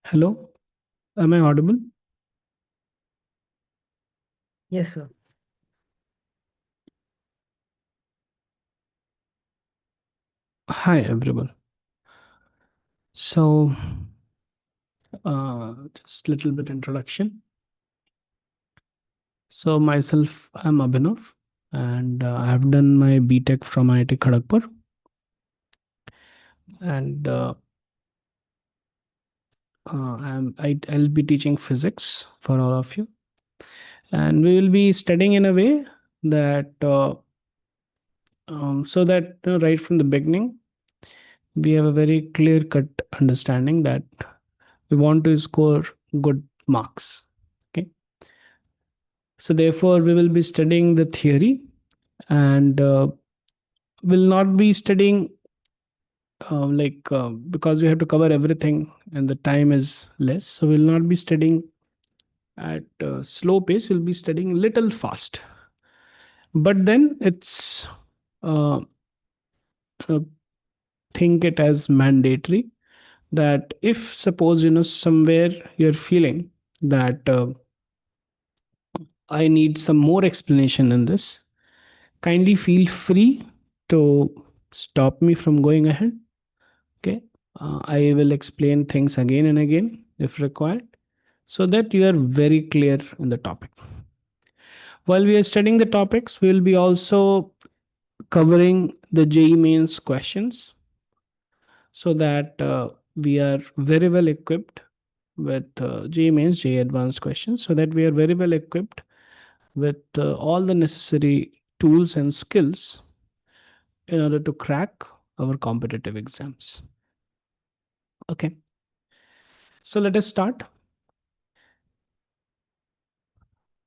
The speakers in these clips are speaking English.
Hello, am I audible? Yes, sir. Hi, everyone. So, just little bit introduction. So, myself, I'm Abhinav, and I have done my BTech from IIT Kharagpur, and I'll be teaching physics for all of you, and we will be studying in a way that so that right from the beginning we have a very clear cut understanding that we want to score good marks. Okay, so therefore we will be studying the theory and will not be studying because we have to cover everything and the time is less, so we'll not be studying at slow pace. We'll be studying little fast, but then it's uh, uh, think it as mandatory that if suppose somewhere you're feeling that I need some more explanation in this, kindly feel free to stop me from going ahead. Okay, I will explain things again and again if required, so that you are very clear in the topic. While we are studying the topics, we will be also covering the JEE mains questions, so that we are very well equipped with JEE mains, JEE advanced questions, so that we are very well equipped with all the necessary tools and skills in order to crack our competitive exams. Okay, so let us start.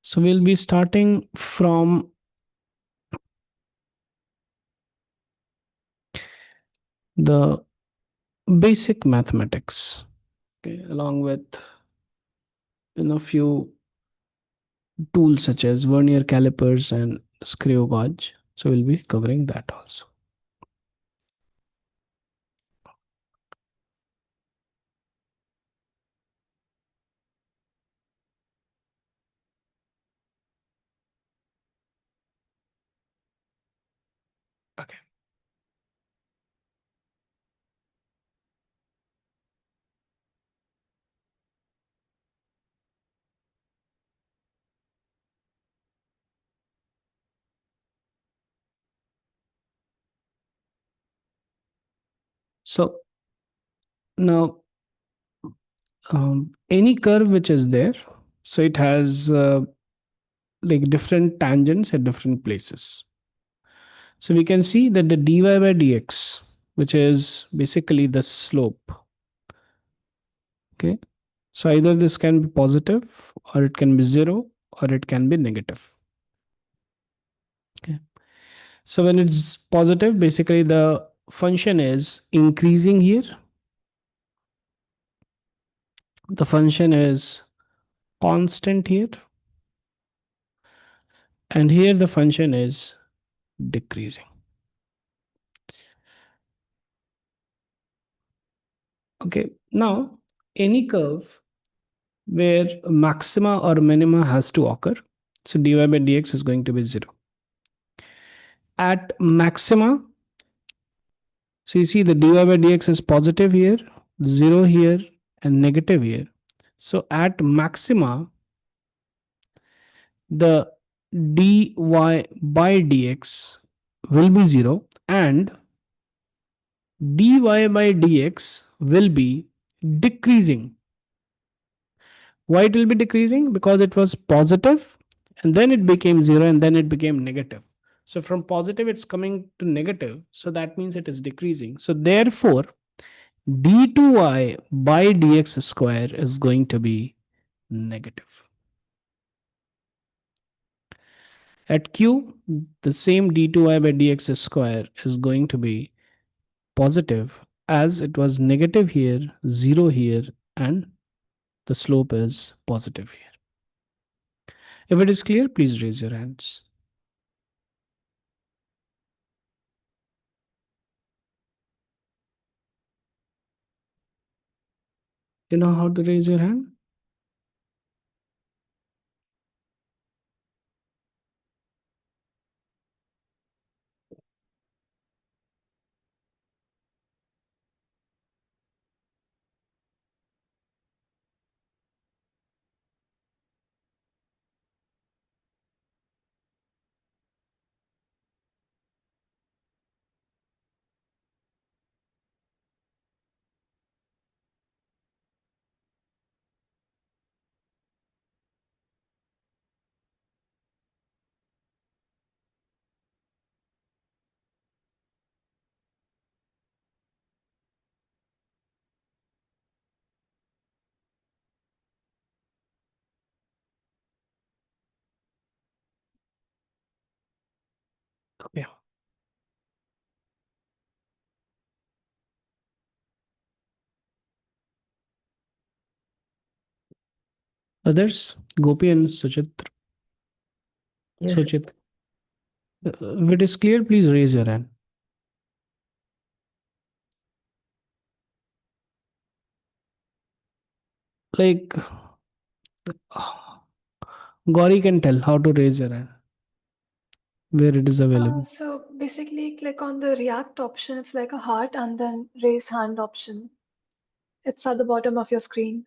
So we'll be starting from the basic mathematics, okay, along with few tools such as vernier calipers and screw gauge. So we'll be covering that also. Okay. So now any curve which is there, so it has like different tangents at different places. So we can see that the dy by dx, which is basically the slope. Okay. So either this can be positive, or it can be zero, or it can be negative. Okay. So when it's positive, basically the function is increasing here. The function is constant here. And here the function is decreasing. Okay. Now, any curve where maxima or minima has to occur, so dy by dx is going to be 0. At maxima, so you see the dy by dx is positive here, 0 here, and negative here. So at maxima, the dy by dx will be 0 and dy by dx will be decreasing. Why it will be decreasing? Because it was positive and then it became 0 and then it became negative. So from positive it's coming to negative. So that means it is decreasing. So therefore d2y by dx square is going to be negative. At q, the same d2y by dx square is going to be positive, as it was negative here, 0 here, and the slope is positive here. If it is clear, please raise your hands. You know how to raise your hand? Okay. Others, Gopi and Suchit. Yes, Suchit. If it is clear, please raise your hand. Like, Gauri can tell how to raise your hand, where it is available. So basically, click on the React option. It's like a heart, and then raise hand option. It's at the bottom of your screen.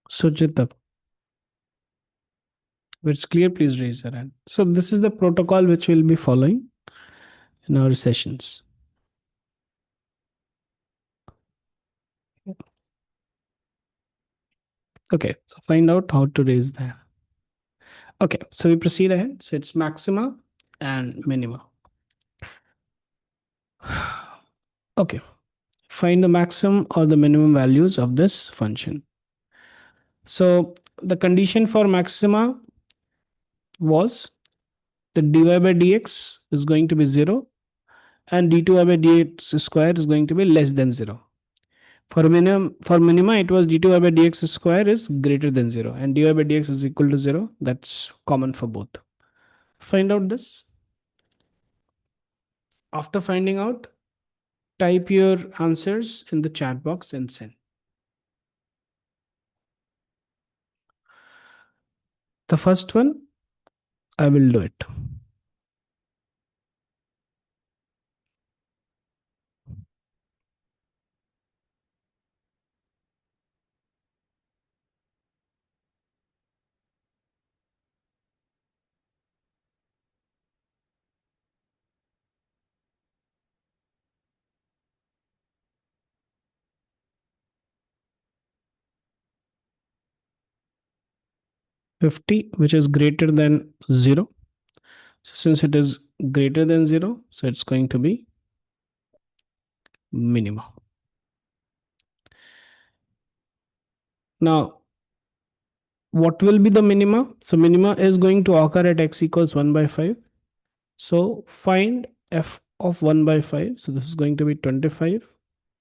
Suchit, if it's clear, please raise your hand. So, this is the protocol which we'll be following in our sessions. Okay, so find out how to raise the hand. Okay, so we proceed ahead. So, it's maxima and minima. Okay, find the maximum or the minimum values of this function. So, the condition for maxima was that dy by dx is going to be 0 and d2y by dx square is going to be less than 0. For minima, it was d2y by dx square is greater than 0 and dy by dx is equal to 0. That's common for both. Find out this. After finding out, type your answers in the chat box and send. The first one, I will do it. Fifty, which is greater than 0. So since it is greater than 0, so it's going to be minima. Now, what will be the minima? So minima is going to occur at x equals 1 by 5. So find f of 1 by 5. So this is going to be 25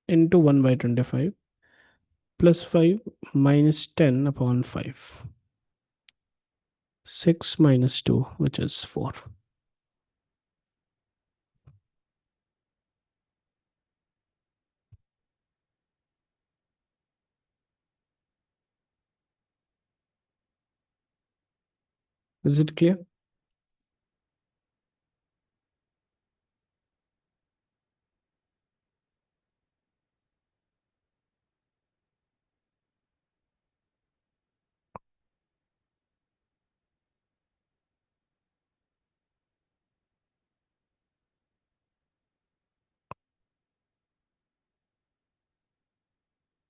into 1 by 25 plus 5 minus 10 upon 5. 6 minus 2, which is 4. Is it clear?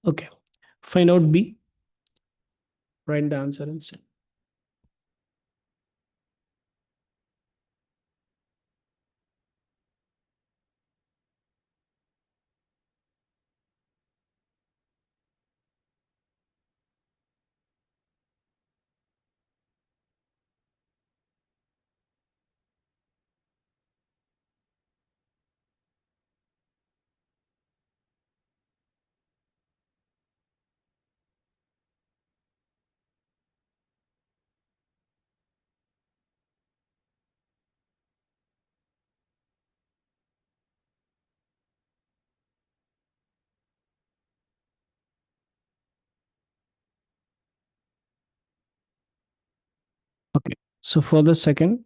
Okay. Find out B. Write the answer and send. So for the second,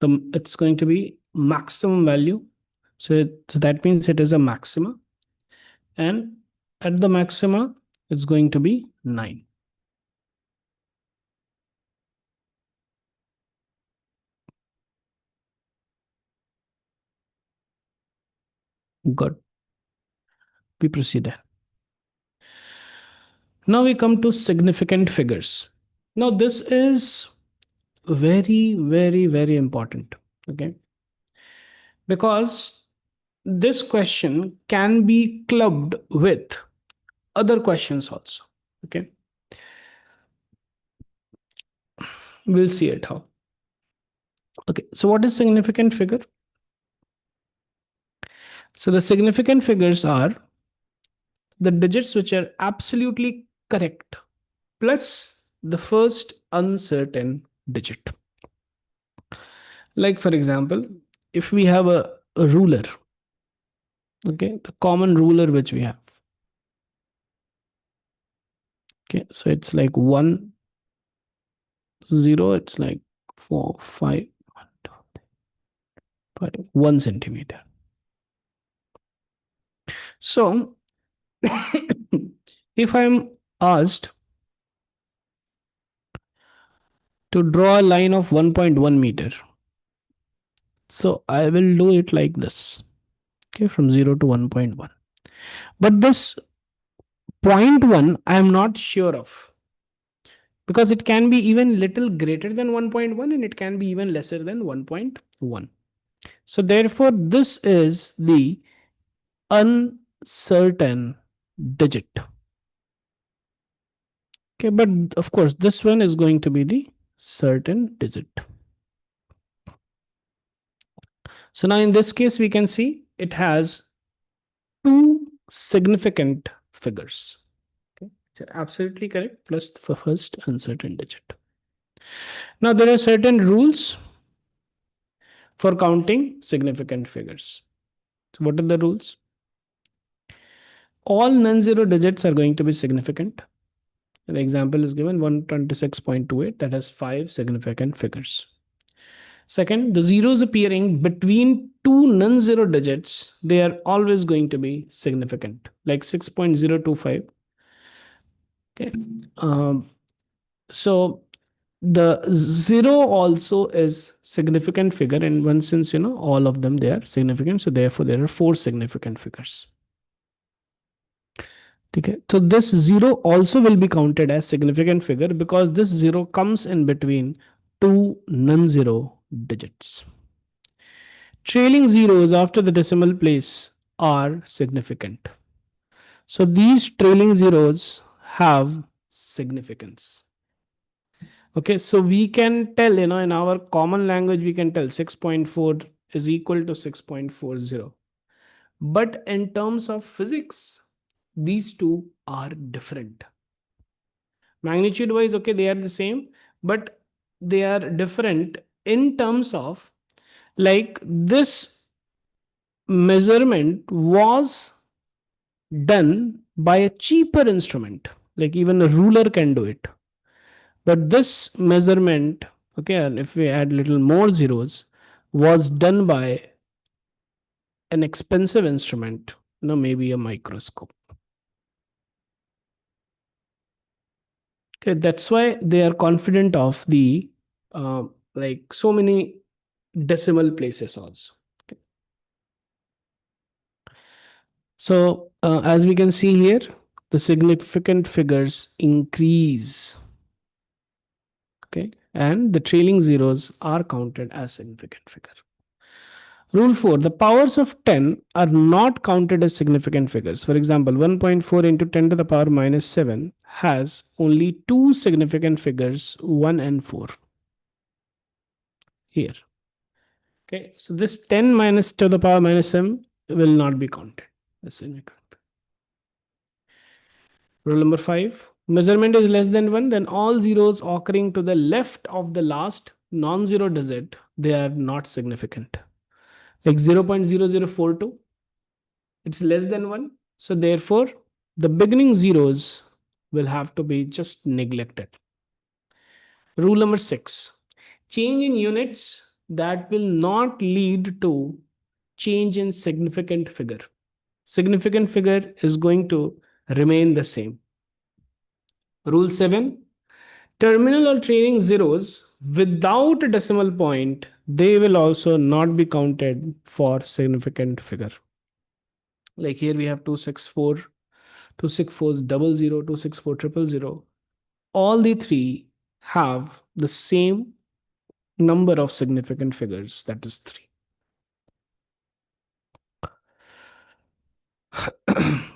it's going to be maximum value. So that means it is a maxima. And at the maxima, it's going to be 9. Good. We proceed. Now we come to significant figures. Now this is very, very, very important. Okay. Because this question can be clubbed with other questions also. Okay. We'll see it how. Okay. So what is significant figure? So the significant figures are the digits which are absolutely correct plus the first uncertain digit. Like for example, if we have a ruler, okay, the common ruler which we have. Okay, so it's like 1, 0, it's like 4, 5, 1 centimeter. So if I'm asked to draw a line of 1.1 meter, so I will do it like this. Okay, from 0 to 1.1. But this 0.1 I am not sure of, because it can be even little greater than 1.1 and it can be even lesser than 1.1. So therefore this is the uncertain digit. Okay, but of course this one is going to be the certain digit. So now in this case we can see it has two significant figures. Okay, so absolutely correct plus the first uncertain digit. Now there are certain rules for counting significant figures. So what are the rules? All non-zero digits are going to be significant. The example is given 126.28, that has 5 significant figures. Second, the zeros appearing between two non-zero digits, they are always going to be significant, like 6.025. Okay. So the 0 also is significant figure in one sense, all of them, they are significant. So therefore there are 4 significant figures. Okay. So this 0 also will be counted as significant figure because this 0 comes in between two non-zero digits. Trailing zeros after the decimal place are significant. So these trailing zeros have significance. Okay, so we can tell, in our common language, we can tell 6.4 is equal to 6.40. But in terms of physics, these two are different. Magnitude wise, okay, they are the same, but they are different in terms of, like, this measurement was done by a cheaper instrument, like even a ruler can do it. But this measurement, okay, and if we add little more zeros, was done by an expensive instrument, maybe a microscope. Okay, that's why they are confident of the like so many decimal places also. Okay. So as we can see here, the significant figures increase. Okay, and the trailing zeros are counted as significant figure. Rule 4, the powers of 10 are not counted as significant figures. For example, 1.4 into 10 to the power minus 7 has only two significant figures, 1 and 4. Here. Okay, so this 10 minus to the power minus 7 will not be counted as significant. Rule number 5, measurement is less than 1, then all zeros occurring to the left of the last non-zero digit, they are not significant. Like 0.0042, it's less than 1. So therefore, the beginning zeros will have to be just neglected. Rule number 6, change in units that will not lead to change in significant figure. Significant figure is going to remain the same. Rule 7, terminal or trailing zeros without a decimal point, they will also not be counted for significant figure. Like here we have 264, 264 00, 264 000. All the three have the same number of significant figures, that is 3.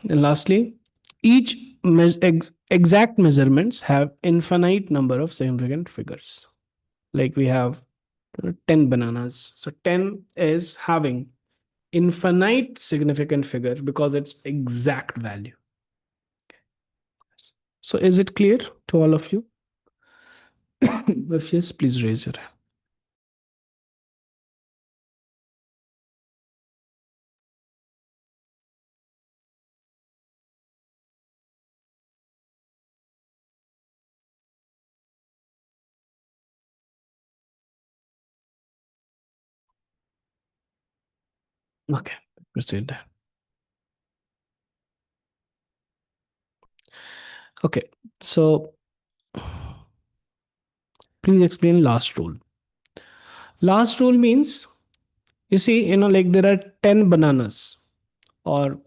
And lastly, each exact measurements have infinite number of significant figures. Like we have 10 bananas. So 10 is having infinite significant figure because it's exact value. So is it clear to all of you? If yes, please raise your hand. Okay, proceed. Okay, so please explain last rule. Last rule means, you see, like there are 10 bananas, or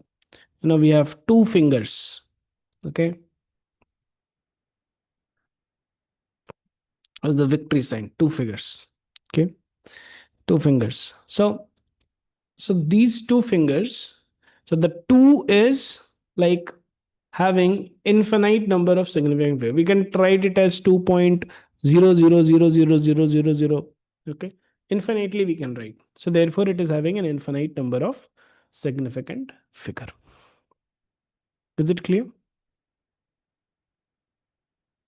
we have 2 fingers. Okay, as the victory sign, 2 fingers. Okay, 2 fingers. So these 2 fingers, so the 2 is like having infinite number of significant figures. We can write it as 2.00000000. Okay, infinitely we can write. So therefore it is having an infinite number of significant figure. Is it clear?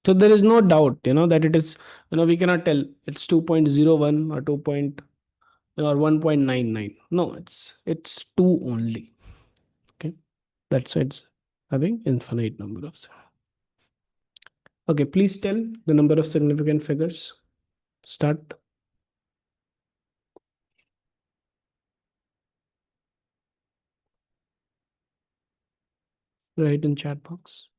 So there is no doubt, that it is, we cannot tell it's 2.01 or 2. Or 1.99. No, it's 2 only. Okay, that's why it's having infinite number of. Okay, please tell the number of significant figures. Start. Write in chat box.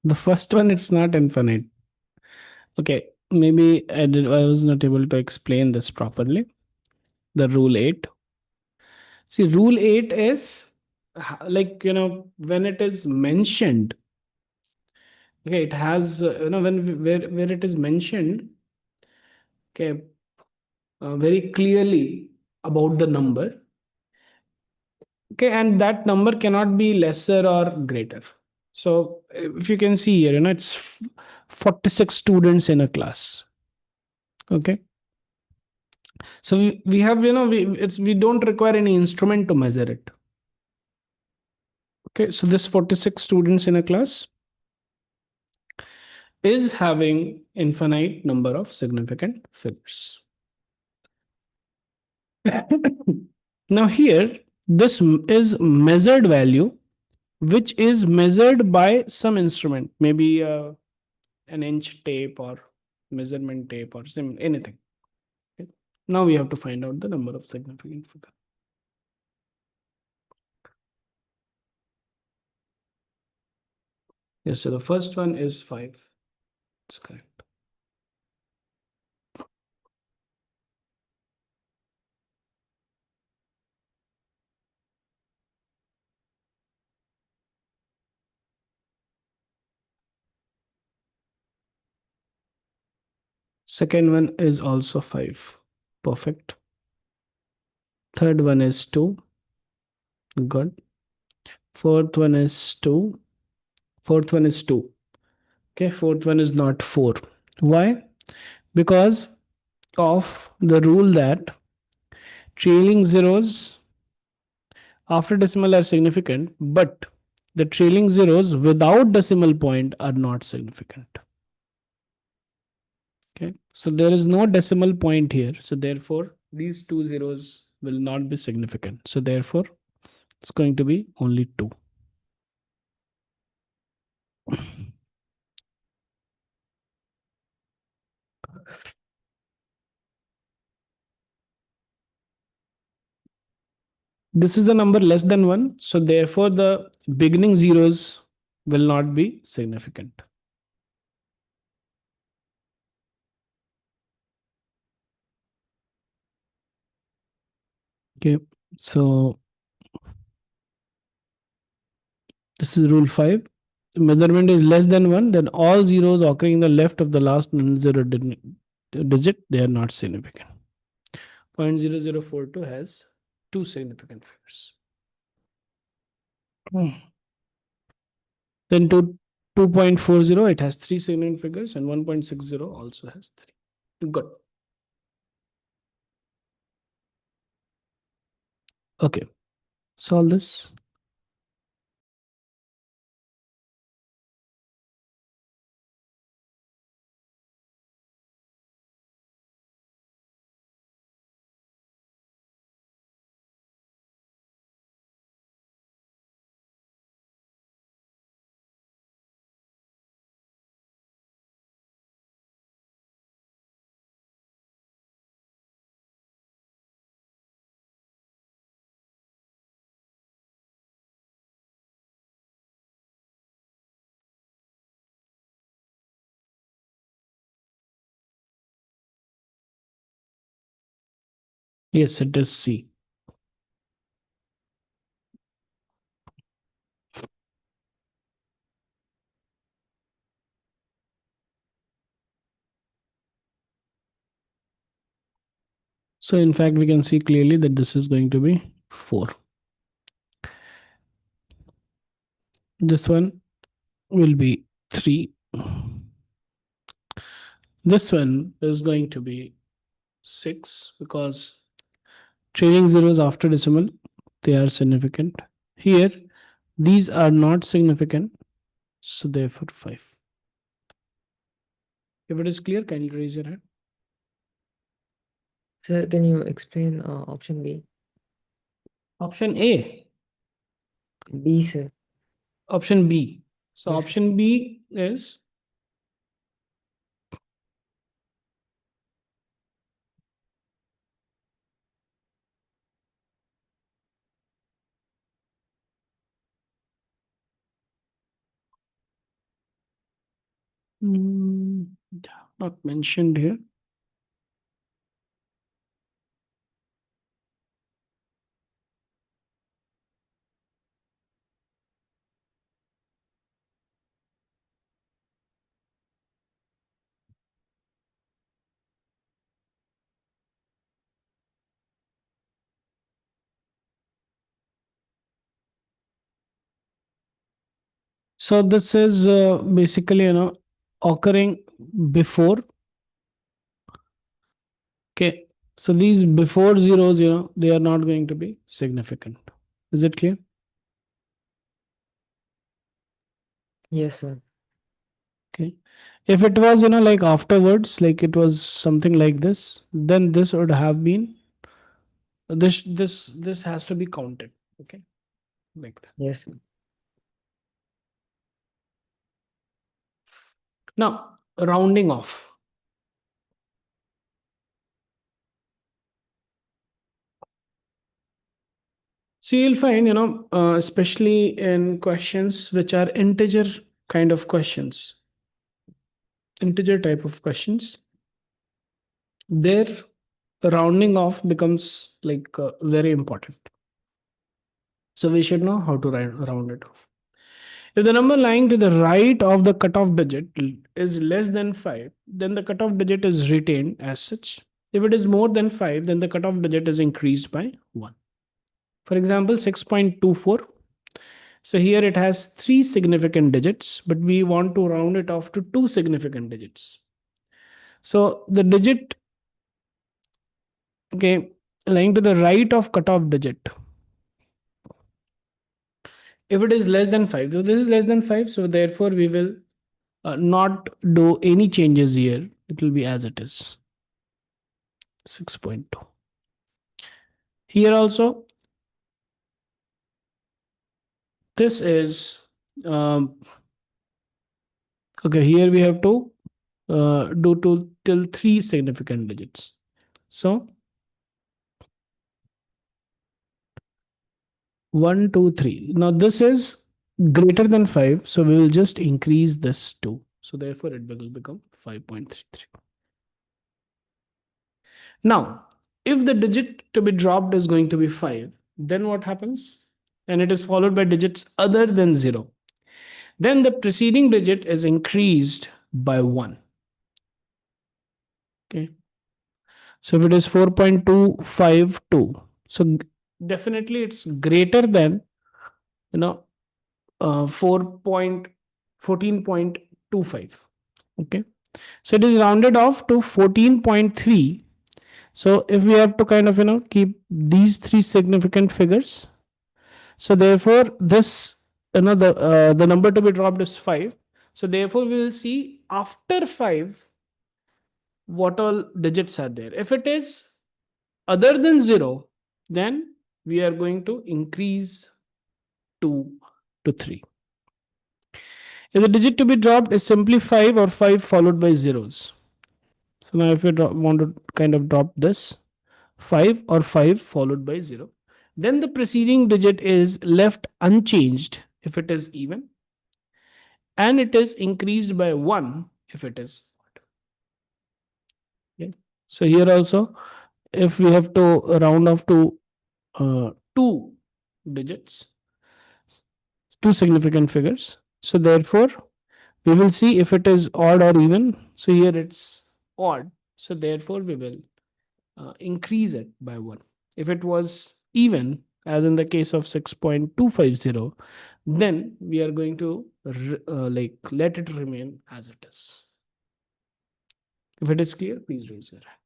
The first one, it's not infinite. Okay, maybe I was not able to explain this properly. The rule 8. See, rule 8 is like, when it is mentioned. Okay, it has, where it is mentioned, okay, very clearly about the number. Okay, and that number cannot be lesser or greater. So if you can see here, it's 46 students in a class. Okay, so we have, we don't require any instrument to measure it. Okay, so this 46 students in a class is having infinite number of significant figures. Now here, this is measured value, which is measured by some instrument, maybe an inch tape or measurement tape or anything. Okay. Now we have to find out the number of significant figure. Yes, so the first one is 5. That's correct. Second one is also 5. Perfect. Third one is 2. Good. Fourth one is 2. Fourth one is 2. Okay, fourth one is not 4. Why? Because of the rule that trailing zeros after decimal are significant, but the trailing zeros without decimal point are not significant. Okay, so there is no decimal point here. So therefore, these two zeros will not be significant. So therefore, it's going to be only 2. This is a number less than 1. So therefore, the beginning zeros will not be significant. Okay, so this is rule 5. Measurement is less than 1, then all zeros occurring in the left of the last non-zero digit, they are not significant. 0.0042 has 2 significant figures. Then to 2.40, it has 3 significant figures, and 1.60 also has 3. Good. Okay, solve this. Yes, it is C. So in fact, we can see clearly that this is going to be 4. This one will be 3. This one is going to be 6 because trailing zeros after decimal, they are significant. Here, these are not significant, so therefore 5. If it is clear, kindly raise your hand. Sir, can you explain option B? Option A, B, sir. option B. So Yes. option B is not mentioned here. So this is basically, occurring before. Okay. So these before zeros, they are not going to be significant. Is it clear? Yes, sir. Okay. If it was, like afterwards, like it was something like this, then this would have been this has to be counted. Okay. Like that. Yes, sir. Now, rounding off. So you'll find, especially in questions which are integer kind of questions, integer type of questions, their rounding off becomes like very important. So we should know how to round it off. If the number lying to the right of the cutoff digit is less than 5, then the cutoff digit is retained as such. If it is more than 5, then the cutoff digit is increased by 1. For example, 6.24. So here it has 3 significant digits, but we want to round it off to 2 significant digits. So the digit, okay, lying to the right of cutoff digit, if it is less than 5, so this is less than 5, so therefore we will not do any changes here. It will be as it is, 6.2. Here also, this is, okay, here we have to do till 3 significant digits. So 1, 2, 3. Now this is greater than 5, so we will just increase this 2. So therefore it will become 5.33. Now, if the digit to be dropped is going to be 5, then what happens? And it is followed by digits other than 0. Then the preceding digit is increased by 1. Okay. So if it is 4.252, so definitely it's greater than, 14.25. Okay. So it is rounded off to 14.3. So if we have to kind of, keep these 3 significant figures, so therefore this, the number to be dropped is 5. So therefore we will see after 5 what all digits are there. If it is other than 0, then we are going to increase 2 to 3. If the digit to be dropped is simply 5 or 5 followed by zeros. So now if you want to kind of drop this, 5 or 5 followed by 0, then the preceding digit is left unchanged if it is even, and it is increased by 1 if it is odd. Okay. So here also, if we have to round off to 2 digits, 2 significant figures, so therefore we will see if it is odd or even. So here it's odd, so therefore we will increase it by 1. If it was even, as in the case of 6.250, then we are going to let it remain as it is. If it is clear, please raise your hand.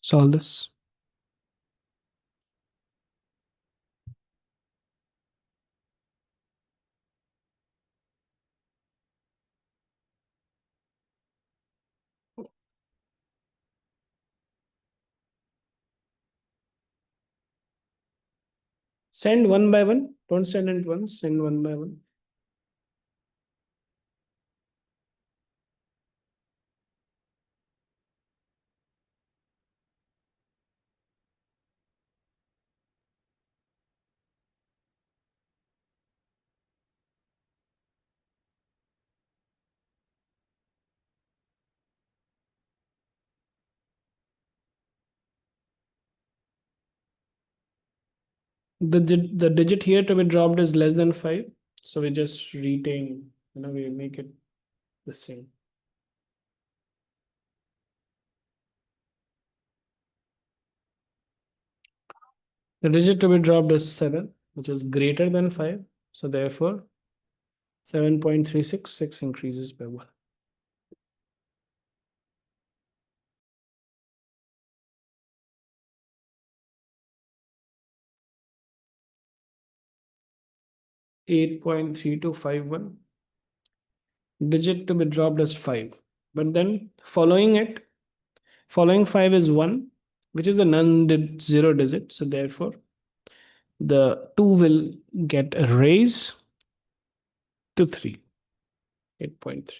Solve this. Send one by one. Don't send it once. Send one by one. The digit here to be dropped is less than 5. So we just retain, we make it the same. The digit to be dropped is 7, which is greater than 5. So therefore, 7.366 increases by 1. (8.3251). Digit to be dropped is 5. But then following 5 is 1, which is a non-zero digit. So therefore, the 2 will get a raise to 3. 8.33.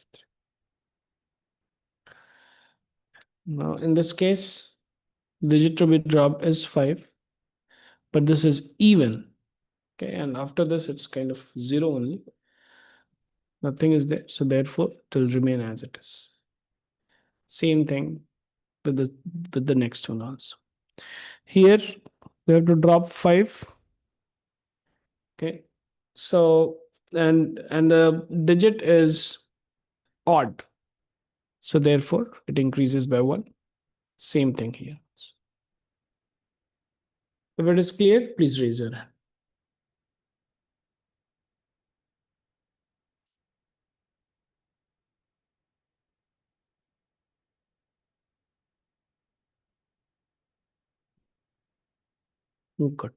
Now in this case, digit to be dropped is 5. but this is even. Okay, and after this, it's kind of 0 only. Nothing is there, so therefore it will remain as it is. Same thing with the next one also. Here we have to drop 5. Okay, so and the digit is odd, so therefore it increases by 1. Same thing here. If it is clear, please raise your hand. Good.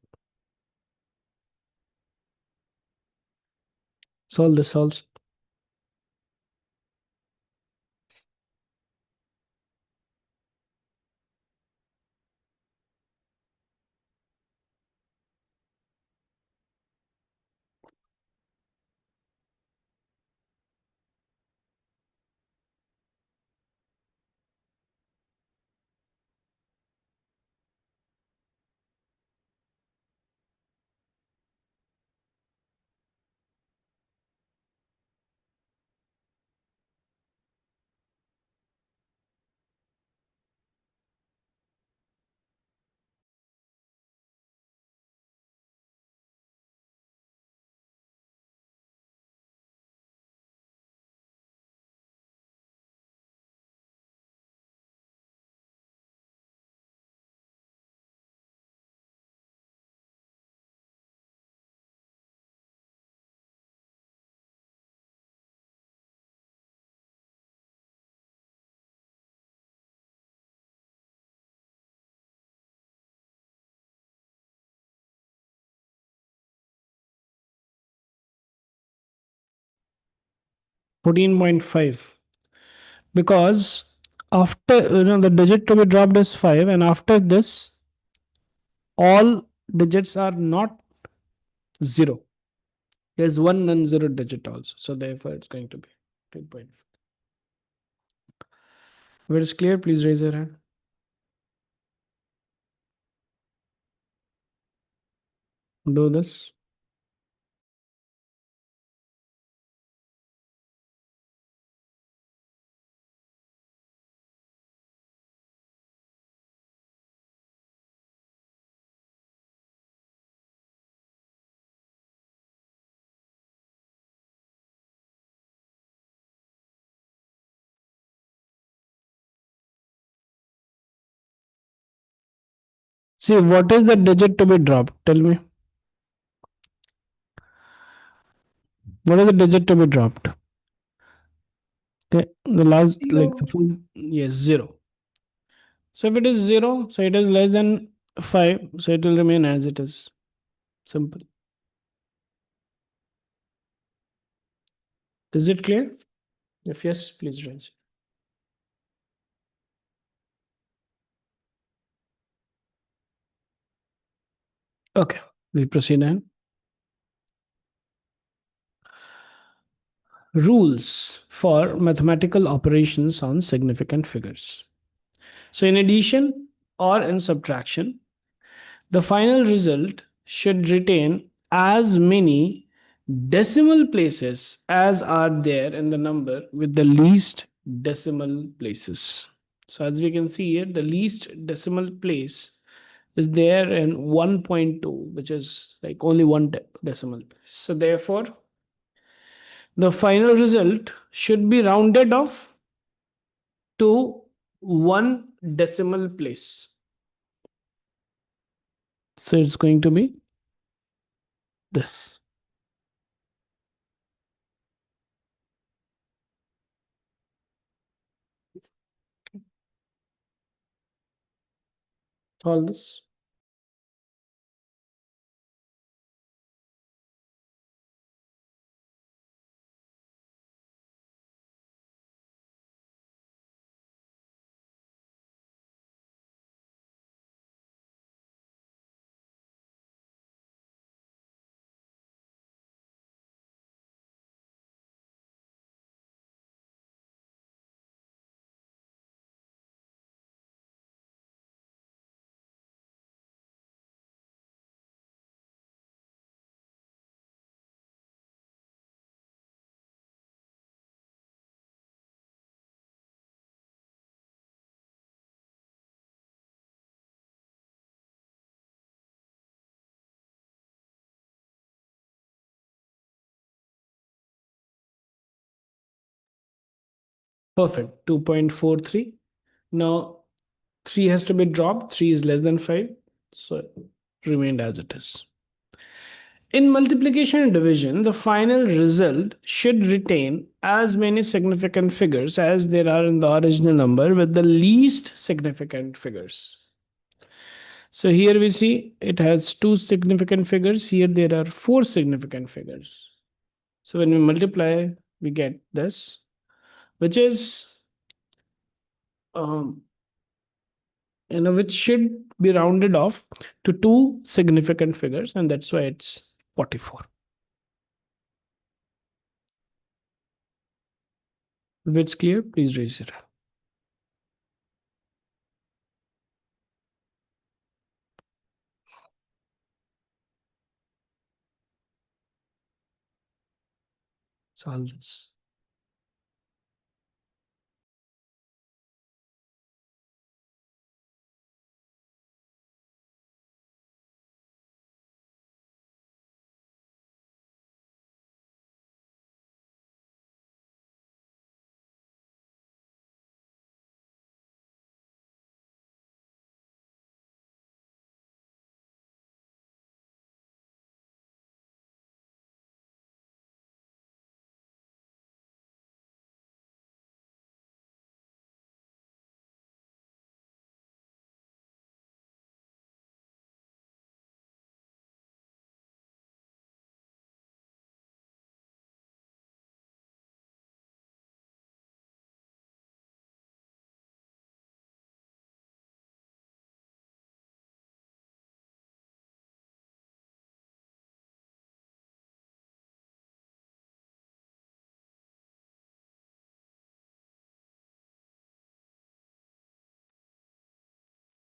Solve this also. 14.5, because after the digit to be dropped is 5, and after this all digits are not 0. There's one non-zero digit also, so therefore it's going to be 2.5. If it is clear, please raise your hand. Do this. See, what is the digit to be dropped? Tell me. What is the digit to be dropped? Okay, the last, like the 0. full, yes, 0. So if it is 0, so it is less than 5, so it will remain as it is. Simple. Is it clear? If yes, please raise. Okay, we proceed then. Rules for mathematical operations on significant figures. So in addition or in subtraction, the final result should retain as many decimal places as are there in the number with the least decimal places. So as we can see here, the least decimal place is there in 1.2, which is like only one decimal place. So therefore, the final result should be rounded off to one decimal place. So it's going to be this. All this. Perfect. 2.43. Now 3 has to be dropped. 3 is less than 5. So remained as it is. In multiplication and division, the final result should retain as many significant figures as there are in the original number with the least significant figures. So here we see it has 2 significant figures. Here there are 4 significant figures. So when we multiply, we get this, which is which should be rounded off to 2 significant figures, and that's why it's 44. If it's clear, please raise your hand. Solve this.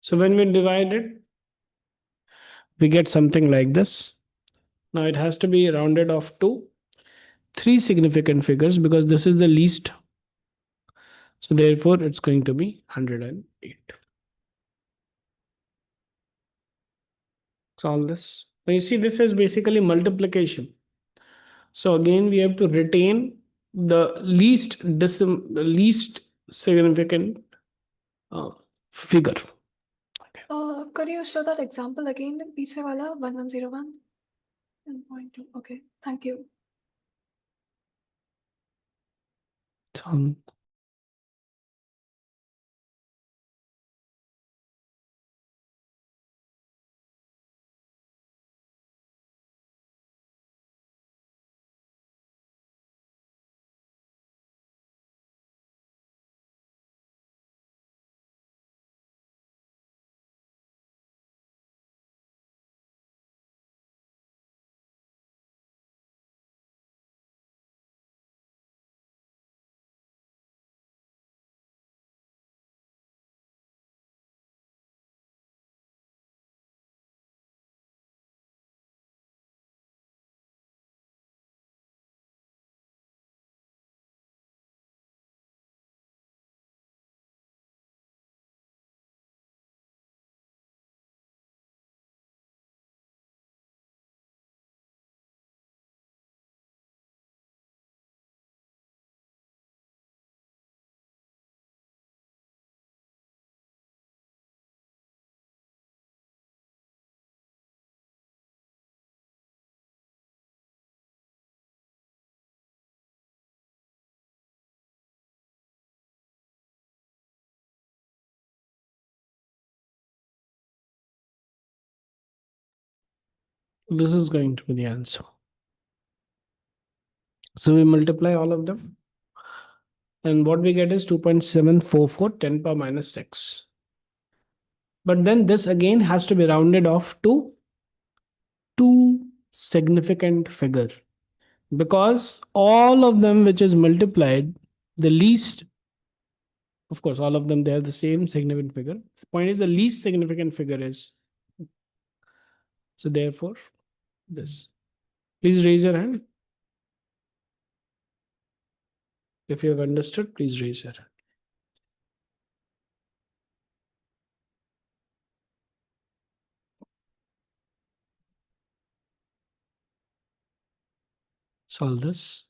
So when we divide it, we get something like this. Now it has to be rounded off to 3 significant figures because this is the least. So therefore, it's going to be 108. Solve this. Now you see, this is basically multiplication. So again, we have to retain the least significant figure. Could you show that example again? Piche wala 1101 and 0.2. Okay, thank you. Solve. This is going to be the answer. So we multiply all of them. And what we get is 2.744 10 power minus 6. But then this again has to be rounded off to 2 significant figure. Because all of them which is multiplied, the least, of course, all of them, they have the same significant figure. The point is the least significant figure is. So therefore, this. Please raise your hand. If you have understood, please raise your hand. Solve this.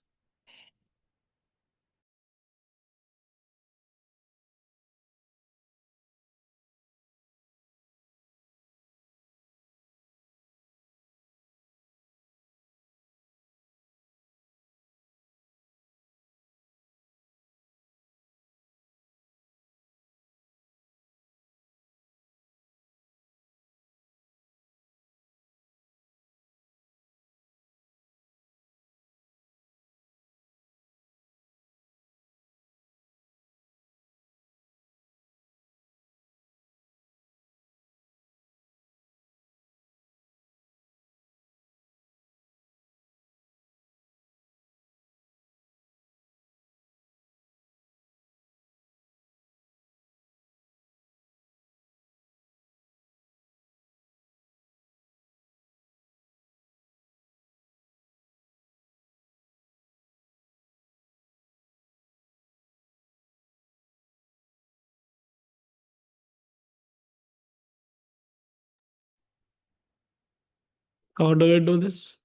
How do we do this?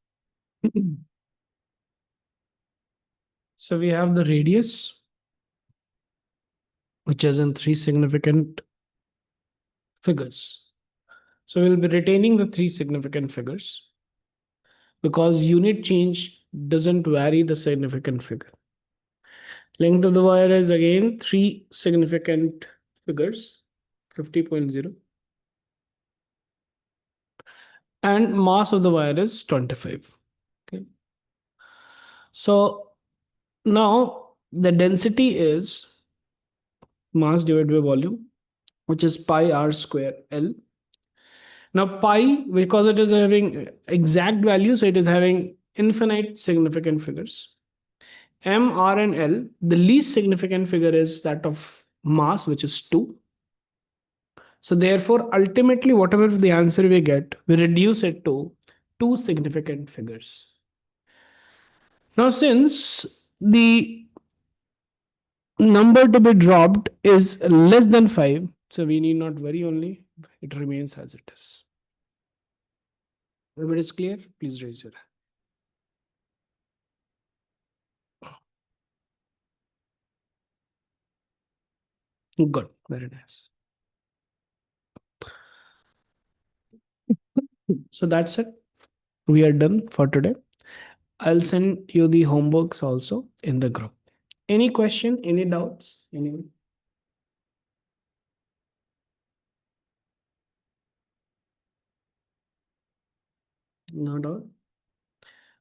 So we have the radius, which is in 3 significant figures. So we'll be retaining the 3 significant figures because unit change doesn't vary the significant figure. Length of the wire is again 3 significant figures, 50.0. And mass of the wire is 25. Okay. So now the density is mass divided by volume, which is pi r square L. Now pi, because it is having exact value, so it is having infinite significant figures. M, R, and L, the least significant figure is that of mass, which is 2. So therefore, ultimately, whatever the answer we get, we reduce it to 2 significant figures. Now, since the number to be dropped is less than 5, so we need not worry only, it remains as it is. If it is clear, please raise your hand. Good, very nice. So that's it. We are done for today. I'll send you the homeworks also in the group. Any question, any doubts? Anyone? No doubt.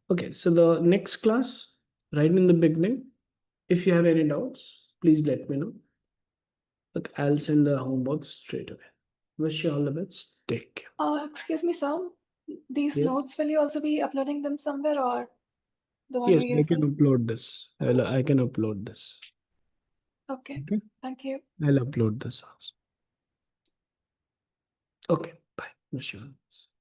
Okay, so the next class, right in the beginning, if you have any doubts, please let me know. Look, I'll send the homework straight away. Wish you all the best. Take care. Excuse me, sir. These Yes. notes, will you also be uploading them somewhere or the one Yes, we I use? can upload this. I can upload this. Okay, Okay, thank you. I'll upload this also. Okay, bye. Wish you all the best.